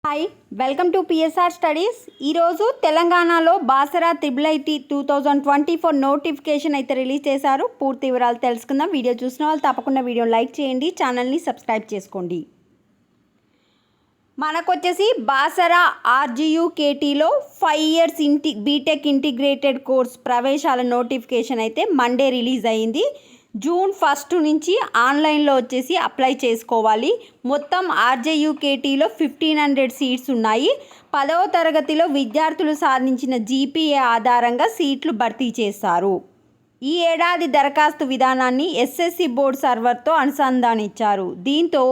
Hi welcome to PSR studies. ఈరోజు తెలంగాణలో Basara IIIT 2024 notification అయితే రిలీజ్ చేశారు. పూర్తి వివరాలు తెలుసుకుందాం. వీడియో చూసిన వాళ్ళు తప్పకుండా వీడియోని లైక్ చేయండి, ఛానల్ని సబ్స్క్రైబ్ చేసుకోండి. మనకొచ్చేసి బాసరా RGUKTలో 5 years బీటెక్ ఇంటిగ్రేటెడ్ కోర్స్ ప్రవేశాల నోటిఫికేషన్ అయితే మండే రిలీజ్ అయ్యింది. జూన్ 1 నుంచి ఆన్లైన్లో వచ్చేసి అప్లై చేసుకోవాలి. మొత్తం RJUKTలో 1500 సీట్స్ ఉన్నాయి. 10వ తరగతిలో విద్యార్థులు సాధించిన GPA ఆధారంగా సీట్లు భర్తీ చేస్తారు. ఈ ఏడాది దరఖాస్తు విధానాన్ని SSC బోర్డు సర్వర్తో అనుసంధానించారు. దీంతో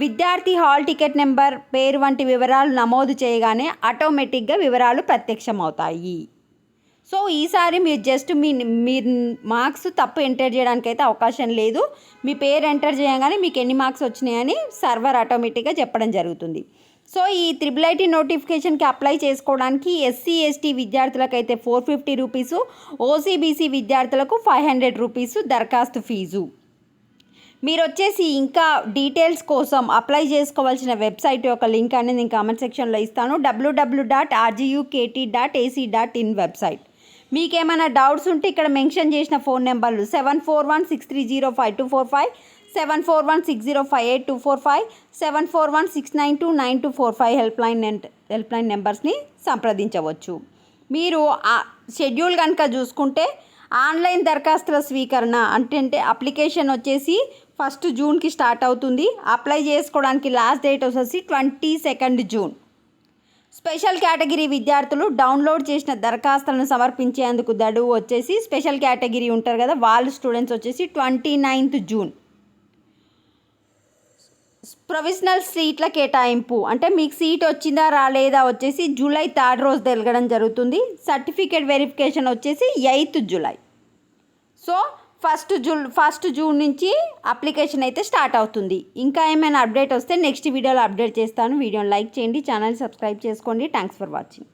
విద్యార్థి హాల్ టికెట్ నెంబర్, పేరు వంటి వివరాలు నమోదు చేయగానే ఆటోమేటిక్గా వివరాలు ప్రత్యక్షమవుతాయి. సో ఈసారి మీరు జస్ట్ మీరు మార్క్స్ తప్పు ఎంటర్ చేయడానికి అయితే అవకాశం లేదు. మీ పేరు ఎంటర్ చేయగానే మీకు ఎన్ని మార్క్స్ వచ్చినాయని సర్వర్ ఆటోమేటిక్గా చెప్పడం జరుగుతుంది. సో ఈ IIIT నోటిఫికేషన్కి అప్లై చేసుకోవడానికి SC ST విద్యార్థులకైతే 450 రూపీసు, OCBC విద్యార్థులకు 500 రూపీసు దరఖాస్తు ఫీజు. మీరు వచ్చేసి ఇంకా డీటెయిల్స్ కోసం అప్లై చేసుకోవాల్సిన వెబ్సైట్ యొక్క లింక్ అనేది నేను కామెంట్ సెక్షన్లో ఇస్తాను. www.rguk.ac.in website. మీకేమైనా డౌట్స్ ఉంటే ఇక్కడ మెన్షన్ చేసిన ఫోన్ నెంబర్లు 7416305245, 7416058245, 7416929245 హెల్ప్ లైన్ నెంబర్స్ని సంప్రదించవచ్చు. మీరు షెడ్యూల్ కనుక చూసుకుంటే ఆన్లైన్ దరఖాస్తుల స్వీకరణ అంటే అప్లికేషన్ వచ్చేసి 1 జూన్కి స్టార్ట్ అవుతుంది. అప్లై చేసుకోవడానికి లాస్ట్ డేట్ వచ్చేసి 22 జూన్. స్పెషల్ కేటగిరీ విద్యార్థులు డౌన్లోడ్ చేసిన దరఖాస్తులను సమర్పించేందుకు గడువు వచ్చేసి స్పెషల్ కేటగిరీ ఉంటారు కదా, వాళ్ళు స్టూడెంట్స్ వచ్చేసి 29 జూన్. ప్రొవిజనల్ సీట్ల కేటాయింపు అంటే మీకు సీట్ వచ్చిందా రాలేదా వచ్చేసి జూలై 3 రోజు తెలగడం జరుగుతుంది. సర్టిఫికేట్ వెరిఫికేషన్ వచ్చేసి 8 జూలై. సో 1 జూన్ నుంచి అప్లికేషన్ అయితే స్టార్ట్ అవుతుంది. ఇంకా ఏమైనా అప్డేట్ వస్తే నెక్స్ట్ వీడియోలో అప్డేట్ చేస్తాను. వీడియోని లైక్ చేయండి, ఛానల్ సబ్స్క్రైబ్ చేసుకోండి. Thanks for watching.